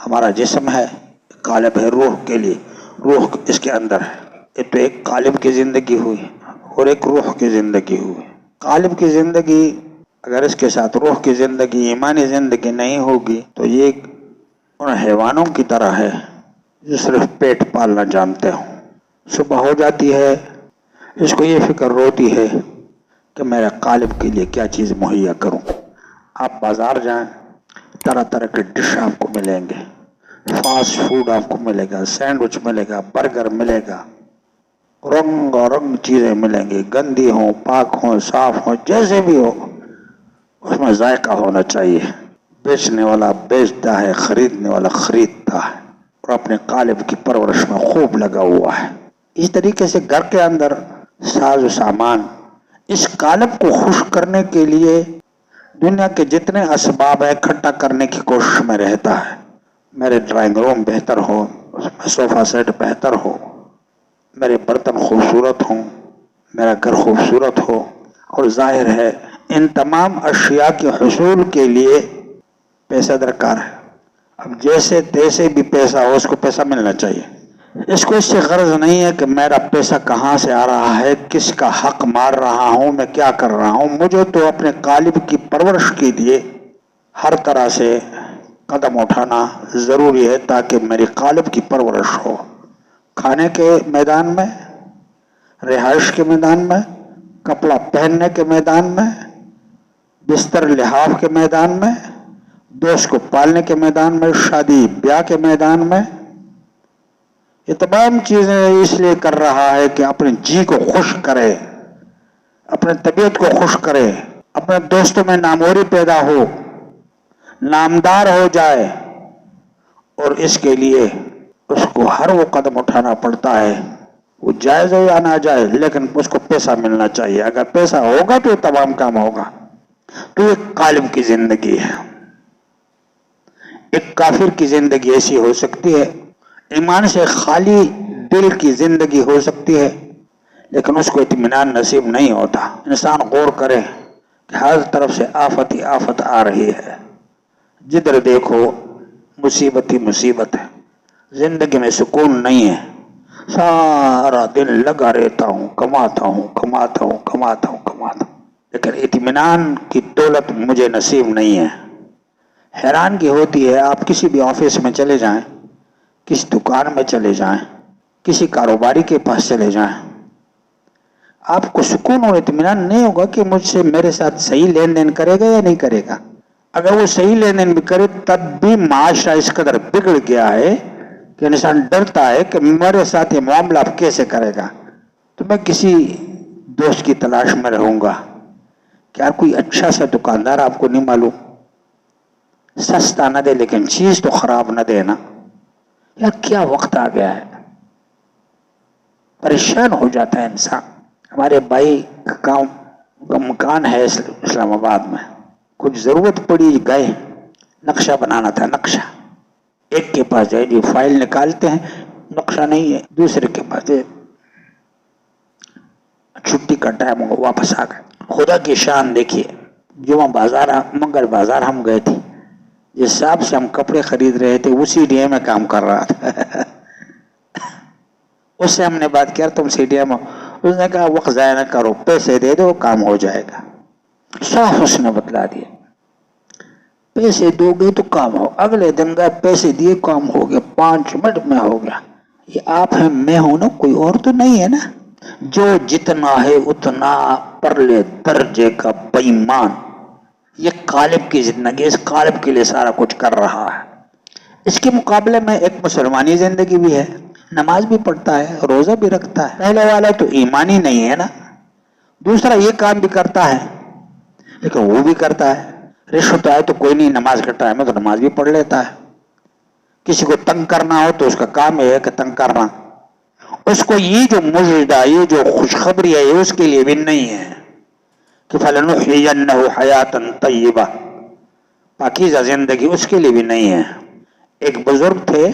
ہمارا جسم ہے، قالب ہے روح کے لیے، روح اس کے اندر ہے. یہ تو ایک قالب کی زندگی ہوئی اور ایک روح کی زندگی ہوئی. قالب کی زندگی اگر اس کے ساتھ روح کی زندگی، ایمانی زندگی نہیں ہوگی تو یہ ان حیوانوں کی طرح ہے جو صرف پیٹ پالنا جانتے ہوں. صبح ہو جاتی ہے، اس کو یہ فکر روتی ہے کہ میرے قالب کے لیے کیا چیز مہیا کروں. آپ بازار جائیں، طرح طرح کے ڈش آپ کو ملیں گے، فاسٹ فوڈ آپ کو ملے گا، سینڈوچ ملے گا، برگر ملے گا، رنگ اور رنگ چیزیں ملیں گی، گندی ہوں، پاک ہوں، صاف ہوں، جیسے بھی ہو اس میں ذائقہ ہونا چاہیے. بیچنے والا بیچتا ہے، خریدنے والا خریدتا ہے اور اپنے قالب کی پرورش میں خوب لگا ہوا ہے. اس طریقے سے گھر کے اندر ساز و سامان اس قالب کو خوش کرنے کے لیے دنیا کے جتنے اسباب ہیں اکٹھا کرنے کی کوشش میں رہتا ہے. میرے ڈرائنگ روم بہتر ہو، اس میں صوفہ سیٹ بہتر ہو، میرے برتن خوبصورت ہوں، میرا گھر خوبصورت ہو. اور ظاہر ہے ان تمام اشیاء کے حصول کے لیے پیسہ درکار ہے. اب جیسے تیسے بھی پیسہ ہو، اس کو پیسہ ملنا چاہیے. اس کو اس سے غرض نہیں ہے کہ میرا پیسہ کہاں سے آ رہا ہے، کس کا حق مار رہا ہوں، میں کیا کر رہا ہوں. مجھے تو اپنے قالب کی پرورش کے لیے ہر طرح سے قدم اٹھانا ضروری ہے تاکہ میری قالب کی پرورش ہو. کھانے کے میدان میں، رہائش کے میدان میں، کپڑا پہننے کے میدان میں، بستر لحاف کے میدان میں، دوست کو پالنے کے میدان میں، شادی بیاہ کے میدان میں. یہ تمام چیزیں اس لیے کر رہا ہے کہ اپنے جی کو خوش کرے، اپنے طبیعت کو خوش کرے، اپنے دوستوں میں ناموری پیدا ہو، نامدار ہو جائے. اور اس کے لیے اس کو ہر وہ قدم اٹھانا پڑتا ہے، وہ جائز ہو یا نہ جائز، لیکن اس کو پیسہ ملنا چاہیے. اگر پیسہ ہوگا تو تمام کام ہوگا. تو یہ قالب کی زندگی ہے. ایک کافر کی زندگی ایسی ہو سکتی ہے، ایمان سے خالی دل کی زندگی ہو سکتی ہے، لیکن اس کو اطمینان نصیب نہیں ہوتا. انسان غور کرے کہ ہر طرف سے آفت ہی آفت آ رہی ہے، جدھر دیکھو مصیبت ہی مصیبت ہے، زندگی میں سکون نہیں ہے. سارا دن لگا رہتا ہوں، کماتا ہوں کماتا ہوں کماتا ہوں کماتا ہوں، لیکن اطمینان کی دولت مجھے نصیب نہیں ہے. حیرانگی ہوتی ہے، آپ کسی بھی آفس میں چلے جائیں، کسی دکان میں چلے جائیں، کسی کاروباری کے پاس چلے جائیں، آپ کو سکون اور اطمینان نہیں ہوگا کہ مجھ سے میرے ساتھ صحیح لین دین کرے گا یا نہیں کرے گا. اگر وہ صحیح لین دین بھی کرے تب بھی معاشرہ اس قدر بگڑ گیا ہے کہ انسان ڈرتا ہے کہ میرے ساتھ یہ معاملہ اب کیسے کرے گا. تو میں کسی دوست کی تلاش میں رہوں گا. کیا کوئی اچھا سا دکاندار آپ کو نہیں معلوم؟ سستا نہ دے لیکن چیز تو خراب نہ دے نا. یا کیا وقت آ گیا ہے، پریشان ہو جاتا ہے انسان. ہمارے بھائی کا مکان ہے اسلام آباد میں، کچھ ضرورت پڑی گئے، نقشہ بنانا تھا. نقشہ ایک کے پاس جائے جی فائل نکالتے ہیں، نقشہ نہیں ہے، دوسرے کے پاس جائے، چھٹی کا ٹائم ہو واپس آ گئے. خدا کی شان دیکھیے. جمعہ بازار منگل بازار ہم گئے تھے، جس حساب سے ہم کپڑے خرید رہے تھے اسی ڈے میں کام کر رہا تھا. اس سے ہم نے بات کیا، تم سی ڈی ایم، اس نے کہا وقت ضائع نہ کرو، پیسے دے دو کام ہو جائے گا. صاف اس نے بتلا دیا، پیسے دو گے تو کام ہو. اگلے دن گئے، پیسے دیے، کام ہو گیا، 5 منٹ میں ہو گیا. یہ آپ ہیں، میں ہوں نا، کوئی اور تو نہیں ہے نا. جو جتنا ہے اتنا پرلے درجے کا بے ایمان. یہ قالب کی زندگی، اس قالب کے لیے سارا کچھ کر رہا ہے. اس کے مقابلے میں ایک مسلمانی زندگی بھی ہے، نماز بھی پڑھتا ہے، روزہ بھی رکھتا ہے. پہلے والا تو ایمانی نہیں ہے نا. دوسرا یہ کام بھی کرتا ہے لیکن وہ بھی کرتا ہے. رشوت آئے تو کوئی نہیں، نماز کا ٹائم ہے تو نماز بھی پڑھ لیتا ہے. کسی کو تنگ کرنا ہو تو اس کا کام ہے کہ تنگ کرنا. اس کو یہ جو مجدہ، یہ جو خوشخبری ہے، یہ اس کے لیے بھی نہیں ہے کہ فَلَنُحْيِيَنَّهُ حَيَاةً طَيِّبَةً، پاکیزہ زندگی اس کے لیے بھی نہیں ہے. ایک بزرگ تھے،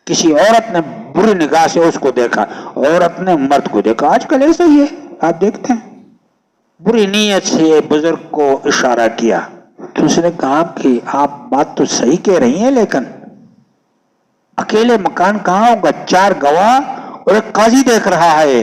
کسی عورت نے بری نگاہ سے اس کو دیکھا، عورت نے مرد کو دیکھا. آج کل ایسا ہی ہے، آپ دیکھتے ہیں. بری نیت سے بزرگ کو اشارہ کیا تو اس نے کہا کہ آپ بات تو صحیح کہہ رہی ہیں، لیکن اکیلے مکان کہاں ہوگا؟ 4 گواہ اور ایک قاضی دیکھ رہا ہے.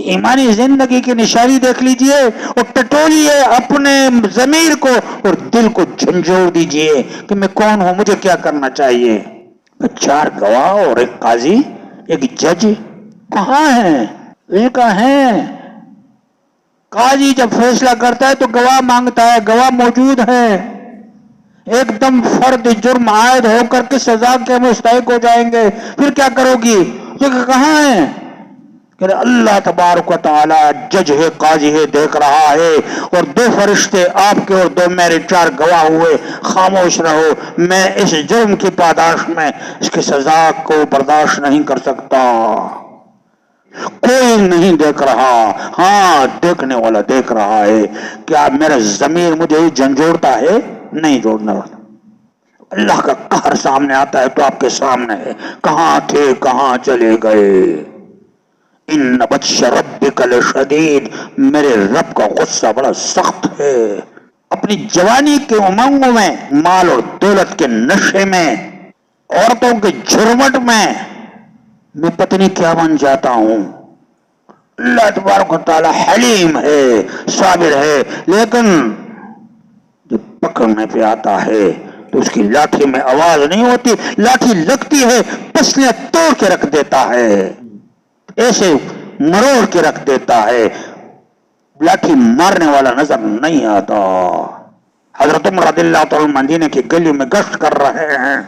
ایمانی زندگی کی نشانی دیکھ لیجئے اور ٹٹولیے اپنے ضمیر کو اور دل کو جھنجھوڑ دیجئے کہ میں کون ہوں، مجھے کیا کرنا چاہیے. 4 گواہ اور ایک قاضی، ایک جج کہاں ہے؟ یہ کہاں ہے؟ قاضی جب فیصلہ کرتا ہے تو گواہ مانگتا ہے، گواہ موجود ہے. ایک دم فرد جرم عائد ہو کر کے سزا کے مستحق ہو جائیں گے، پھر کیا کرو گی؟ یہ کہاں ہے؟ کہ اللہ تبارک و تعالی جج ہے، قاضی ہے، دیکھ رہا ہے، اور 2 فرشتے آپ کے اور 2 میرے، 4 گواہ ہوئے. خاموش رہو، میں اس جرم کی پاداش میں اس کی سزا کو برداشت نہیں کر سکتا. کوئی نہیں دیکھ رہا، ہاں دیکھنے والا دیکھ رہا ہے. کیا میرا ضمیر مجھے جھنجھوڑتا ہے؟ نہیں جوڑنا. اللہ کا قہر سامنے آتا ہے تو آپ کے سامنے ہے. کہاں تھے، کہاں چلے گئے؟ ان بطش ربک لشدید، میرے رب کا غصہ بڑا سخت ہے. اپنی جوانی کے امنگوں میں، مال اور دولت کے نشے میں، عورتوں کے جھرمٹ میں پتہ نہیں کیا بن جاتا ہوں. اللہ تبارک و تعالی حلیم ہے، صابر ہے، لیکن جب پکڑنے پہ آتا ہے تو اس کی لاٹھی میں آواز نہیں ہوتی، لاٹھی لگتی ہے، پسلیاں توڑ کے رکھ دیتا ہے، ایسے مروڑ کے رکھ دیتا ہے. لاٹھی مارنے والا نظر نہیں آتا. حضرت عمر رضی اللہ تعالی مدینے کی گلیوں میں گشت کر رہے ہیں.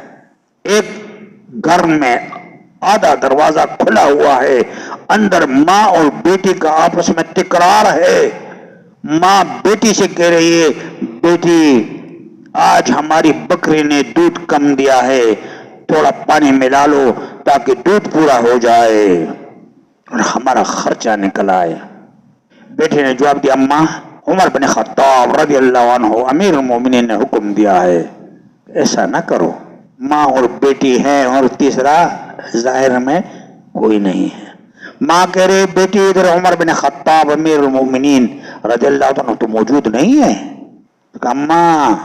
ایک گھر میں آدھا دروازہ کھلا ہوا ہے، اندر ماں اور بیٹی کا آپس میں تکرار ہے. ماں بیٹی سے کہہ رہی ہے، بیٹی آج ہماری بکری نے دودھ کم دیا ہے، تھوڑا پانی ملا لو تاکہ دودھ پورا ہو جائے اور ہمارا خرچہ نکل آئے. بیٹی نے جواب دیا، اماں عمر بن خطاب رضی اللہ عنہ امیر المومنین نے حکم دیا ہے، ایسا نہ کرو. ماں اور بیٹی ہیں اور تیسرا ظاہر میں کوئی نہیں ہے. ماں کہہ رہے، بیٹی ادھر عمر بن خطاب امیر المومنین رضی اللہ عنہ تو موجود نہیں ہے. اماں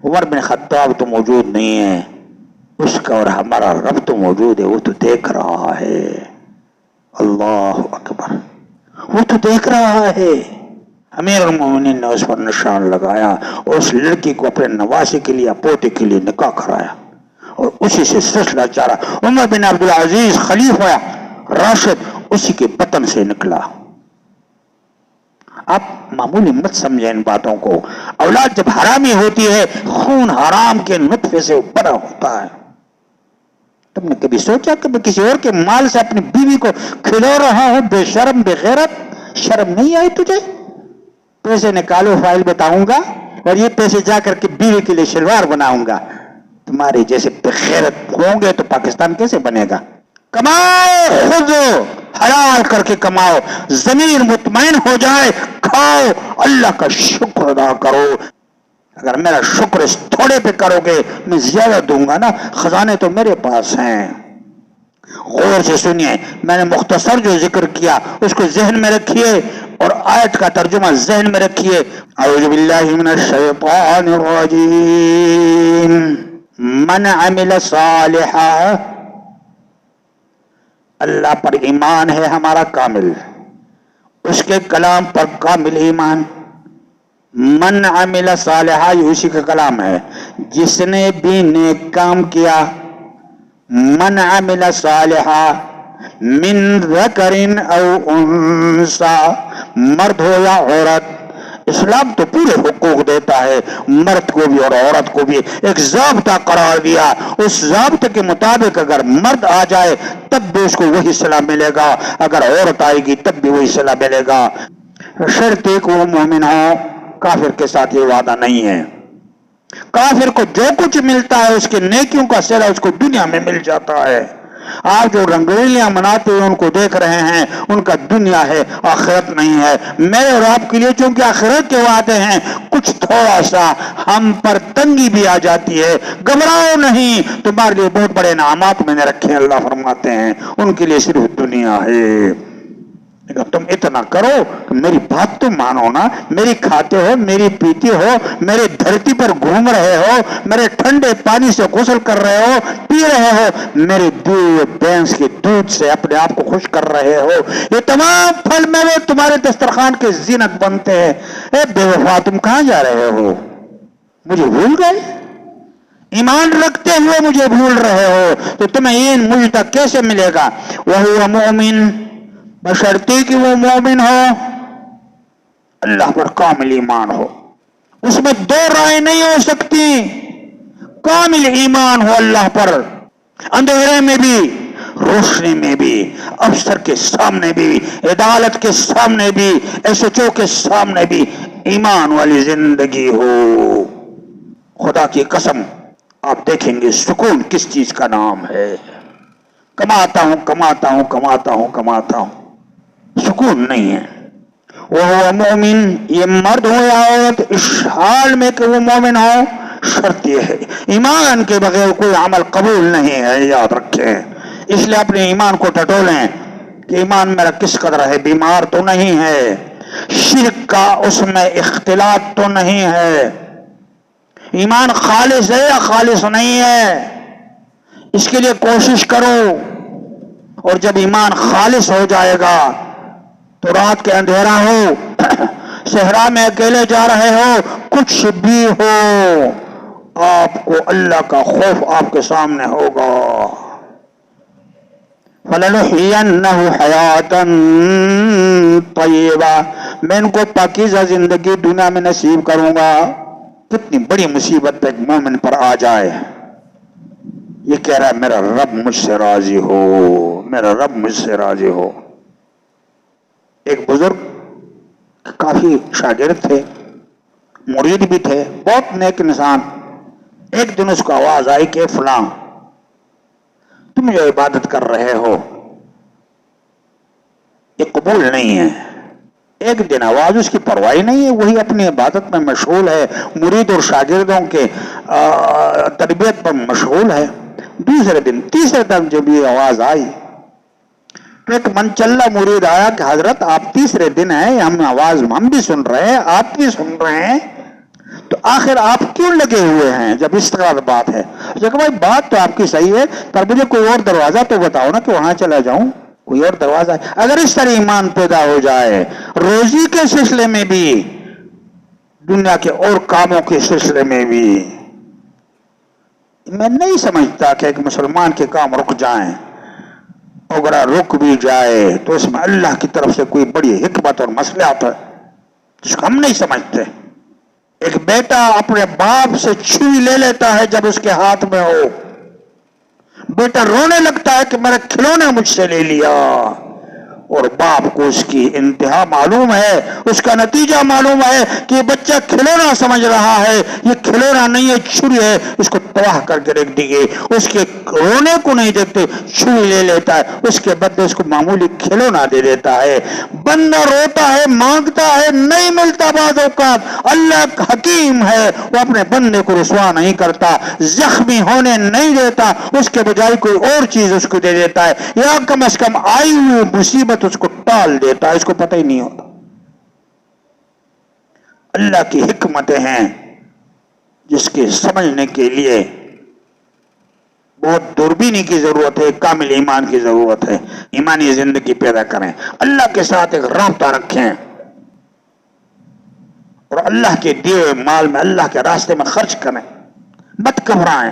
عمر بن خطاب تو موجود نہیں ہے، اس کا اور ہمارا رب تو موجود ہے، وہ تو دیکھ رہا ہے. اللہ اکبر، وہ تو دیکھ رہا ہے. امیر المومنین نے اس پر نشان لگایا اور اس لڑکی کو اپنے نواسے کے لیے، پوتے کے لیے نکاح کرایا اور اسی سے سلسلہ چارا. عمر بن عبدالعزیز خلیفہ راشد اسی کے بطن سے نکلا. آپ معمولی مت سمجھیں ان باتوں کو. اولاد جب حرامی ہوتی ہے، خون حرام کے نطفے سے بڑا ہوتا ہے. تم نے کبھی سوچا کہ میں کسی اور کے مال سے اپنی بیوی کو کھلا رہا ہوں؟ بے شرم، بے غیرت، شرم نہیں آئی تجھے؟ پیسے نکالو، فائل بتاؤں گا اور یہ پیسے جا کر کے بیوی کے لیے شلوار بناؤں گا. تمہاری جیسے بے غیرت ہوں گے تو پاکستان کیسے بنے گا؟ کماؤ، خود حلال کر کے کماؤ، ضمیر مطمئن ہو جائے، کھاؤ، اللہ کا شکر ادا کرو. اگر میرا شکر اس تھوڑے پہ کرو گے میں زیادہ دوں گا نا، خزانے تو میرے پاس ہیں. غور سے سنیے، میں نے مختصر جو ذکر کیا اس کو ذہن میں رکھیے اور آیت کا ترجمہ ذہن میں رکھیے. اعوذ باللہ من الشیطان الرجیم. من عمل صالحا، اللہ پر ایمان ہے ہمارا کامل، اس کے کلام پر کامل ایمان. من عمل صالحا یہ اسی کا کلام ہے، جس نے بھی نیک کام کیا. من عمل صالحا من ذکر او انثی، مرد ہو یا عورت. اسلام تو پورے حقوق دیتا ہے، مرد کو بھی اور عورت کو بھی ایک ضابطہ قرار دیا. اس ضابطے کے مطابق اگر مرد آ جائے تب بھی اس کو وہی صلاح ملے گا، اگر عورت آئے گی تب بھی وہی صلاح ملے گا. شرط ایک وہ مومن ہو. کافر کے ساتھ یہ وعدہ نہیں ہے. کافر کو جو کچھ ملتا ہے اس کے نیکیوں کا صلہ اس کو دنیا میں مل جاتا ہے. آپ جو رنگولیاں مناتے ہیں ان کو دیکھ رہے ہیں، ان کا دنیا ہے، آخرت نہیں ہے. میرے اور آپ کے لیے چونکہ آخرت کے وعدے ہیں، کچھ تھوڑا سا ہم پر تنگی بھی آ جاتی ہے. گھبراؤ نہیں، تمہارے لیے بہت بڑے انعامات میں نے رکھے ہیں. اللہ فرماتے ہیں ان کے لیے صرف دنیا ہے. لیکن تم اتنا کرو کہ میری بات تو مانو نا، میری کھاتے ہو، میری پیتی ہو، میرے دھرتی پر گھوم رہے ہو، میرے ٹھنڈے پانی سے غسل کر رہے ہو، پی رہے ہو، میرے بھینس کے دودھ سے اپنے آپ کو خوش کر رہے ہو، یہ تمام پھل میوے تمہارے دسترخوان کے زینت بنتے ہیں۔ اے بے وفا، تم کہاں جا رہے ہو؟ مجھے بھول گئے؟ ایمان رکھتے ہوئے مجھے بھول رہے ہو تو تمہیں یہ مجھ تک کیسے ملے گا؟ وَهُوَ مُؤْمِن، بشرطے کہ وہ مومن ہو، اللہ پر کامل ایمان ہو، اس میں دو رائے نہیں ہو سکتی، کامل ایمان ہو اللہ پر، اندھیرے میں بھی، روشنی میں بھی، افسر کے سامنے بھی، عدالت کے سامنے بھی، ایس ایچ او کے سامنے بھی ایمان والی زندگی ہو۔ خدا کی قسم آپ دیکھیں گے سکون کس چیز کا نام ہے۔ کماتا ہوں کماتا ہوں کماتا ہوں کماتا ہوں، سکون نہیں ہے۔ وہ مومن، یہ مرد ہو یا عورت، اس حال میں کہ وہ مومن ہو، شرط یہ ہے ایمان کے بغیر کوئی عمل قبول نہیں ہے، یاد رکھیں۔ اس لیے اپنے ایمان کو ٹٹولیں کہ ایمان میرا کس قدر ہے، بیمار تو نہیں ہے، شرک کا اس میں اختلاط تو نہیں ہے، ایمان خالص ہے یا خالص نہیں ہے، اس کے لیے کوشش کرو۔ اور جب ایمان خالص ہو جائے گا تو رات کے اندھیرا ہو، صحرا میں اکیلے جا رہے ہو، کچھ بھی ہو، آپ کو اللہ کا خوف آپ کے سامنے ہوگا۔ فَلَنُحْيِيَنَّهُ حَيَاةً طَيِّبَةً، میں ان کو پاکیزہ زندگی دنیا میں نصیب کروں گا۔ کتنی بڑی مصیبت ایک مومن پر آ جائے، یہ کہہ رہا ہے میرا رب مجھ سے راضی ہو، میرا رب مجھ سے راضی ہو۔ ایک بزرگ کافی شاگرد تھے، مرید بھی تھے، بہت نیک انسان۔ ایک دن اس کو آواز آئی کہ فلاں تم جو عبادت کر رہے ہو یہ قبول نہیں ہے۔ ایک دن آواز اس کی پرواہی نہیں ہے، وہی اپنی عبادت میں مشغول ہے، مرید اور شاگردوں کے تربیت پر مشغول ہے۔ دوسرے دن، تیسرے دن جب یہ آواز آئی تو ایک منچلا مرید آیا کہ حضرت آپ تیسرے دن ہیں، ہم آواز ہم بھی سن رہے ہیں، آپ بھی سن رہے ہیں، تو آخر آپ کیوں لگے ہوئے ہیں جب اس طرح بات ہے؟ کہ بھائی بات تو آپ کی صحیح ہے، پر مجھے کوئی اور دروازہ تو بتاؤ نا کہ وہاں چلا جاؤں، کوئی اور دروازہ ہے۔ اگر اس طرح ایمان پیدا ہو جائے، روزی کے سلسلے میں بھی، دنیا کے اور کاموں کے سلسلے میں بھی، میں نہیں سمجھتا کہ ایک مسلمان کے کام رک جائیں، اگر رک بھی جائے تو اس میں اللہ کی طرف سے کوئی بڑی حکمت اور مصلحت ہے جس کو ہم نہیں سمجھتے۔ ایک بیٹا اپنے باپ سے چھری لے لیتا ہے جب اس کے ہاتھ میں ہو، بیٹا رونے لگتا ہے کہ میرا کھلونا مجھ سے لے لیا، اور باپ کو اس کی انتہا معلوم ہے، اس کا نتیجہ معلوم ہے کہ یہ بچہ کھلونا سمجھ رہا ہے، یہ کھلونا نہیں ہے، چھری ہے، اس کو تباہ کر کے رکھ دیے۔ اس کے رونے کو نہیں دیکھتے، چھری لے لیتا ہے، اس کے بدلے اس کو معمولی کھلونا دے دیتا ہے۔ بندہ روتا ہے، مانگتا ہے، نہیں ملتا بعض اوقات، اللہ حکیم ہے، وہ اپنے بندے کو رسوا نہیں کرتا، زخمی ہونے نہیں دیتا، اس کے بجائے کوئی اور چیز اس کو دے دیتا ہے، یا کم از کم آئی ہوئی مصیبت اس کو ٹال دیتا ہے، اس کو پتہ ہی نہیں ہوتا۔ اللہ کی حکمتیں ہیں جس کے سمجھنے کے لیے بہت دوربینی کی ضرورت ہے، کامل ایمان کی ضرورت ہے۔ ایمانی زندگی پیدا کریں، اللہ کے ساتھ ایک رابطہ رکھیں، اور اللہ کے دیے ہوئے مال میں اللہ کے راستے میں خرچ کریں، مت گھبرائیں۔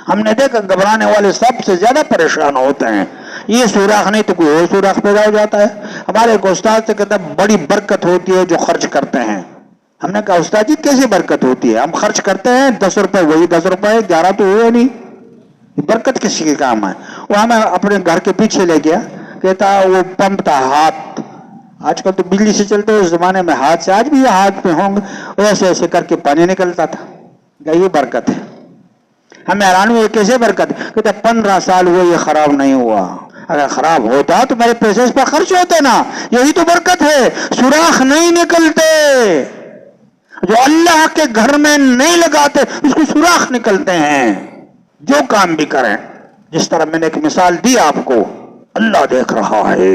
ہم نے دیکھا گھبرانے والے سب سے زیادہ پریشان ہوتے ہیں، یہ سوراخ نہیں تو کوئی اور سوراخ پیدا ہو جاتا ہے۔ ہمارے ایک استاد سے کہتا ہے بڑی برکت ہوتی ہے جو خرچ کرتے ہیں۔ ہم نے کہا استاد جی کیسے برکت ہوتی ہے؟ ہم خرچ کرتے ہیں 10 روپے، وہی 10 روپے 11 تو ہوئے نہیں، برکت کسی کے کام ہے؟ وہ ہمیں اپنے گھر کے پیچھے لے گیا، کہتا وہ پمپ تھا، ہاتھ، آج کل تو بجلی سے چلتے، اس زمانے میں ہاتھ سے، آج بھی یہ ہاتھ پہ ہوں گے، ایسے ایسے کر کے پانی نکلتا تھا، یہ برکت ہے۔ ہمیں حیران ہوئے کیسے برکت؟ کہتے 15 سال ہوئے یہ خراب نہیں ہوا، اگر خراب ہوتا تو میرے پیسے اس پر خرچ ہوتے نا، یہی تو برکت ہے۔ سوراخ نہیں نکلتے، جو اللہ کے گھر میں نہیں لگاتے اس کو سوراخ نکلتے ہیں۔ جو کام بھی کریں، جس طرح میں نے ایک مثال دی آپ کو، اللہ دیکھ رہا ہے،